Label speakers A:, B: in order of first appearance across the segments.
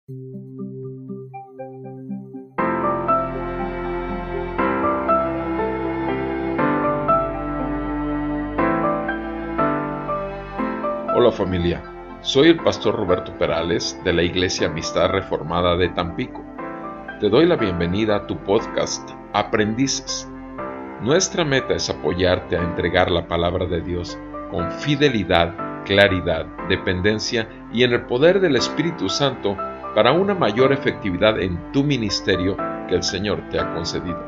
A: Hola familia, soy el pastor Roberto Perales de la Iglesia Amistad Reformada de Tampico. Te doy la bienvenida a tu podcast Aprendices. Nuestra meta es apoyarte a entregar la palabra de Dios con fidelidad, claridad, dependencia y en el poder del Espíritu Santo para una mayor efectividad en tu ministerio que el Señor te ha concedido.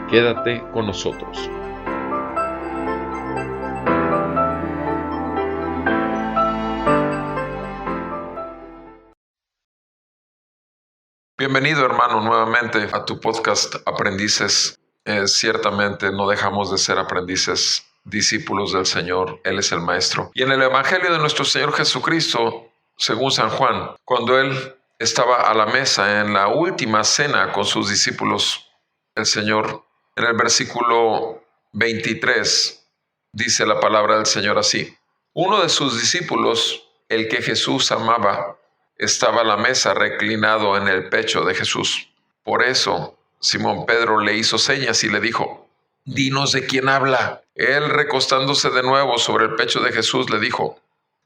A: Quédate con nosotros. Bienvenido hermano nuevamente a tu podcast Aprendices. Ciertamente no dejamos de ser aprendices, discípulos del Señor. Él es el Maestro. Y en el Evangelio de nuestro Señor Jesucristo, según San Juan, cuando Él estaba a la mesa en la última cena con sus discípulos, el Señor, en el versículo 23, dice la palabra del Señor así: uno de sus discípulos, el que Jesús amaba, estaba a la mesa reclinado en el pecho de Jesús. Por eso Simón Pedro le hizo señas y le dijo: «Dinos de quién habla». Él, recostándose de nuevo sobre el pecho de Jesús, le dijo: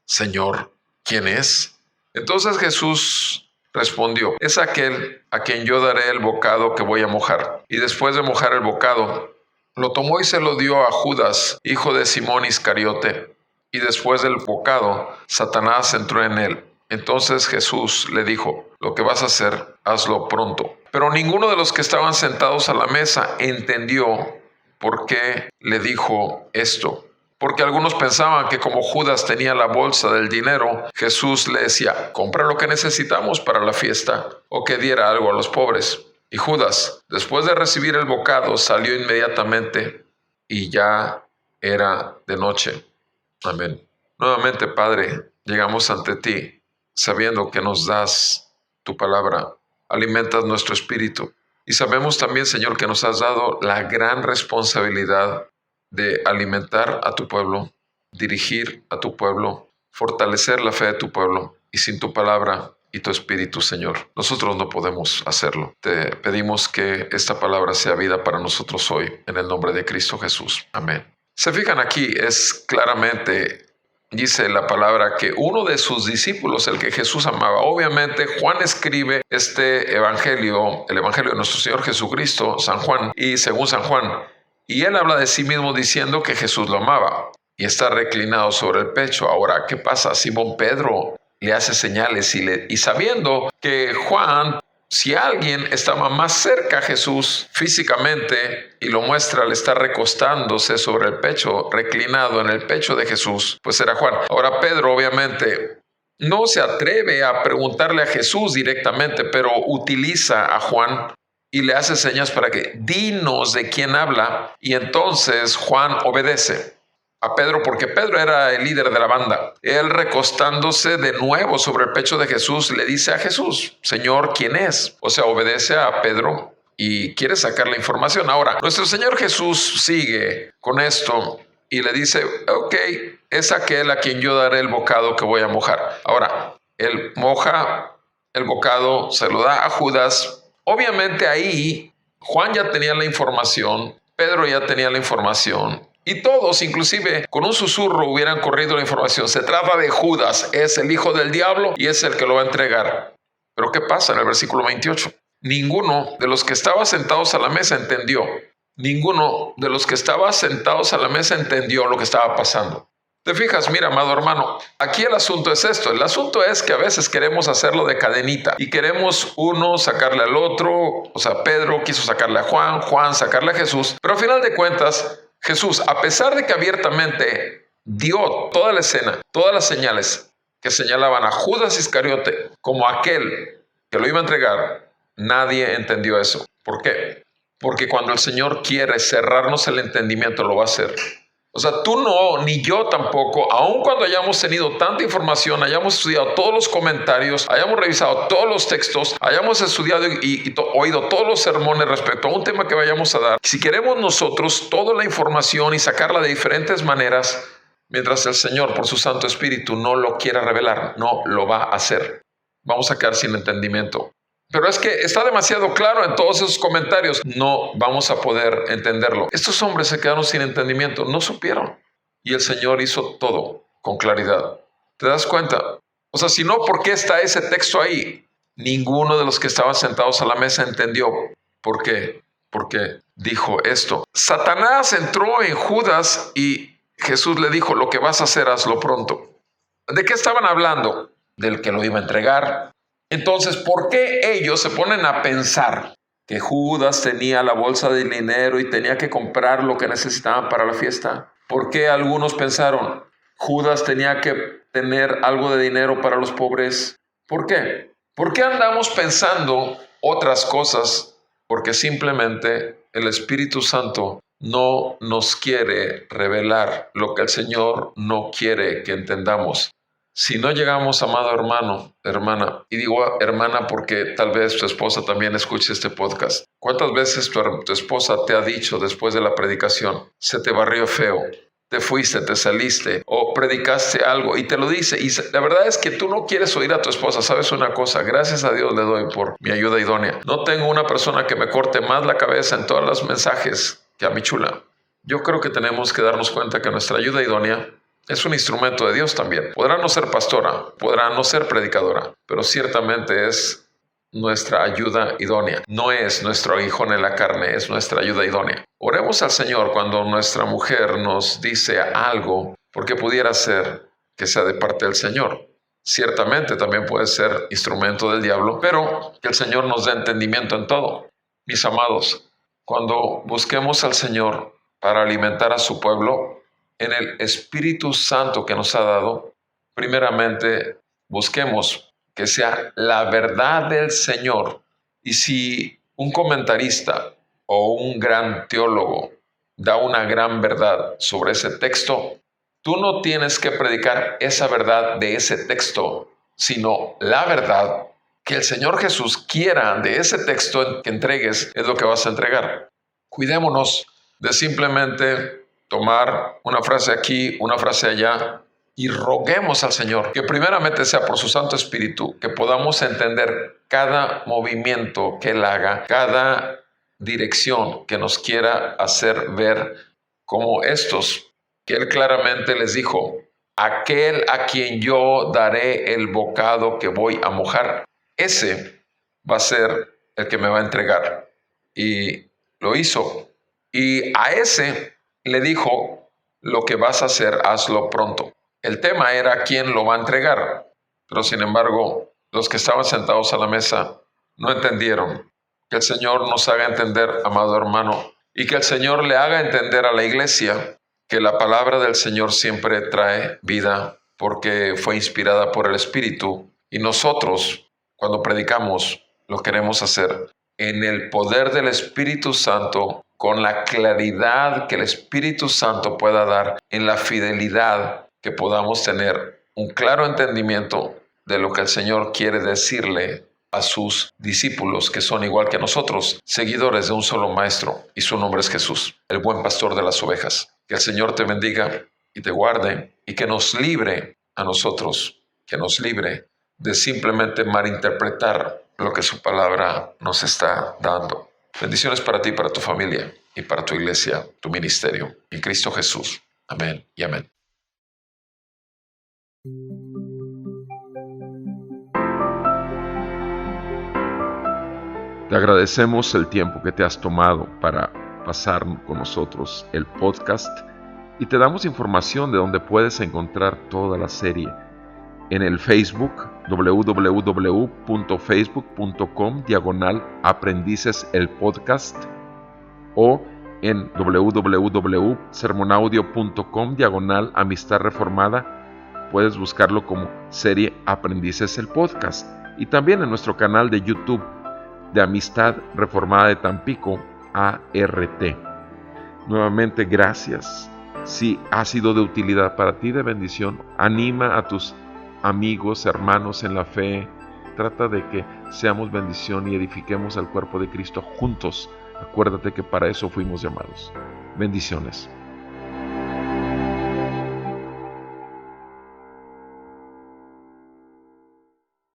A: «Señor, ¿quién es?». Entonces Jesús respondió: «Es aquel a quien yo daré el bocado que voy a mojar». Y después de mojar el bocado, lo tomó y se lo dio a Judas, hijo de Simón Iscariote. Y después del bocado, Satanás entró en él. Entonces Jesús le dijo: «Lo que vas a hacer, hazlo pronto». Pero ninguno de los que estaban sentados a la mesa entendió por qué le dijo esto. Porque algunos pensaban que como Judas tenía la bolsa del dinero, Jesús le decía: «Compra lo que necesitamos para la fiesta», o que diera algo a los pobres. Y Judas, después de recibir el bocado, salió inmediatamente y ya era de noche. Amén. Nuevamente, Padre, llegamos ante ti sabiendo que nos das tu palabra, alimentas nuestro espíritu. Y sabemos también, Señor, que nos has dado la gran responsabilidad de alimentar a tu pueblo, dirigir a tu pueblo, fortalecer la fe de tu pueblo. Y sin tu palabra y tu espíritu, Señor, nosotros no podemos hacerlo. Te pedimos que esta palabra sea vida para nosotros hoy, en el nombre de Cristo Jesús. Amén. Se fijan aquí, es claramente, dice la palabra, que uno de sus discípulos, el que Jesús amaba. Obviamente Juan escribe este evangelio, el evangelio de nuestro Señor Jesucristo, San Juan, y según San Juan, y él habla de sí mismo diciendo que Jesús lo amaba y está reclinado sobre el pecho. Ahora, ¿qué pasa? Simón Pedro le hace señales y sabiendo que Juan, si alguien estaba más cerca a Jesús físicamente y lo muestra al estar recostándose sobre el pecho, reclinado en el pecho de Jesús, pues era Juan. Ahora Pedro obviamente no se atreve a preguntarle a Jesús directamente, pero utiliza a Juan y le hace señas para que dinos de quién habla. Y entonces Juan obedece a Pedro, porque Pedro era el líder de la banda. Él, recostándose de nuevo sobre el pecho de Jesús, le dice a Jesús: «Señor, ¿quién es?». O sea, obedece a Pedro y quiere sacar la información. Ahora, nuestro Señor Jesús sigue con esto y le dice: «Ok, es aquel a quien yo daré el bocado que voy a mojar». Ahora, él moja el bocado, se lo da a Judas. Obviamente ahí Juan ya tenía la información, Pedro ya tenía la información. Y todos, inclusive con un susurro, hubieran corrido la información. Se trata de Judas, es el hijo del diablo y es el que lo va a entregar. Pero ¿qué pasa en el versículo 28? Ninguno de los que estaban sentados a la mesa entendió. Ninguno de los que estaban sentados a la mesa entendió lo que estaba pasando. ¿Te fijas? Mira, amado hermano, aquí el asunto es esto. El asunto es que a veces queremos hacerlo de cadenita y queremos uno sacarle al otro. O sea, Pedro quiso sacarle a Juan, Juan sacarle a Jesús. Pero al final de cuentas, Jesús, a pesar de que abiertamente dio toda la escena, todas las señales que señalaban a Judas Iscariote como aquel que lo iba a entregar, nadie entendió eso. ¿Por qué? Porque cuando el Señor quiere cerrarnos el entendimiento, lo va a hacer. O sea, tú no, ni yo tampoco, aun cuando hayamos tenido tanta información, hayamos estudiado todos los comentarios, hayamos revisado todos los textos, hayamos estudiado y oído todos los sermones respecto a un tema que vayamos a dar. Si queremos nosotros toda la información y sacarla de diferentes maneras, mientras el Señor, por su Santo Espíritu, no lo quiera revelar, no lo va a hacer. vamos a quedar sin entendimiento. Pero es que está demasiado claro en todos esos comentarios. No vamos a poder entenderlo. Estos hombres se quedaron sin entendimiento, no supieron. Y el Señor hizo todo con claridad. ¿Te das cuenta? O sea, si no, ¿por qué está ese texto ahí? Ninguno de los que estaban sentados a la mesa entendió. ¿Por qué? Porque dijo esto. Satanás entró en Judas y Jesús le dijo, lo que vas a hacer, hazlo pronto. ¿De qué estaban hablando? Del que lo iba a entregar. Entonces, ¿por qué ellos se ponen a pensar que Judas tenía la bolsa de dinero y tenía que comprar lo que necesitaban para la fiesta? ¿Por qué algunos pensaron, Judas tenía que tener algo de dinero para los pobres? ¿Por qué? ¿Por qué andamos pensando otras cosas? Porque simplemente el Espíritu Santo no nos quiere revelar lo que el Señor no quiere que entendamos. Si no llegamos, amado hermano, hermana, y digo hermana porque tal vez tu esposa también escuche este podcast. ¿Cuántas veces tu esposa te ha dicho después de la predicación, se te barrió feo, te fuiste, te saliste o predicaste algo y te lo dice? Y la verdad es que tú no quieres oír a tu esposa. ¿Sabes una cosa? Gracias a Dios le doy por mi ayuda idónea. No tengo una persona que me corte más la cabeza en todos los mensajes que a mi chula. Yo creo que tenemos que darnos cuenta que nuestra ayuda idónea es un instrumento de Dios también. Podrá no ser pastora, podrá no ser predicadora, pero ciertamente es nuestra ayuda idónea. No es nuestro aguijón en la carne, es nuestra ayuda idónea. Oremos al Señor cuando nuestra mujer nos dice algo, porque pudiera ser que sea de parte del Señor. Ciertamente también puede ser instrumento del diablo, pero que el Señor nos dé entendimiento en todo. Mis amados, cuando busquemos al Señor para alimentar a su pueblo, en el Espíritu Santo que nos ha dado, primeramente busquemos que sea la verdad del Señor. Y si un comentarista o un gran teólogo da una gran verdad sobre ese texto, tú no tienes que predicar esa verdad de ese texto, sino la verdad que el Señor Jesús quiera de ese texto que entregues, es lo que vas a entregar. Cuidémonos de simplemente tomar una frase aquí, una frase allá, y roguemos al Señor que primeramente sea por su Santo Espíritu, que podamos entender cada movimiento que Él haga, cada dirección que nos quiera hacer ver, como estos, que Él claramente les dijo, aquel a quien yo daré el bocado que voy a mojar, ese va a ser el que me va a entregar. Y lo hizo. Y a ese le dijo, lo que vas a hacer, hazlo pronto. El tema era quién lo va a entregar, pero sin embargo, los que estaban sentados a la mesa no entendieron. Que el Señor nos haga entender, amado hermano, y que el Señor le haga entender a la iglesia que la palabra del Señor siempre trae vida porque fue inspirada por el Espíritu, y nosotros, cuando predicamos, lo queremos hacer en el poder del Espíritu Santo, con la claridad que el Espíritu Santo pueda dar, en la fidelidad que podamos tener un claro entendimiento de lo que el Señor quiere decirle a sus discípulos, que son igual que nosotros, seguidores de un solo Maestro, y su nombre es Jesús, el buen pastor de las ovejas. Que el Señor te bendiga y te guarde, y que nos libre a nosotros, que nos libre de simplemente malinterpretar lo que su palabra nos está dando. Bendiciones para ti, para tu familia y para tu iglesia, tu ministerio, en Cristo Jesús. Amén y amén. Te agradecemos el tiempo que te has tomado para pasar con nosotros el podcast y te damos información de donde puedes encontrar toda la serie. En el Facebook, www.facebook.com/aprendices el podcast, o en www.sermonaudio.com/amistad reformada. Puedes buscarlo como serie Aprendices el podcast, y también en nuestro canal de YouTube de Amistad Reformada de Tampico, ART. Nuevamente, gracias. Si ha sido de utilidad para ti, de bendición, anima a tus amigos, hermanos en la fe. Trata de que seamos bendición y edifiquemos al cuerpo de Cristo juntos. Acuérdate que para eso fuimos llamados. Bendiciones.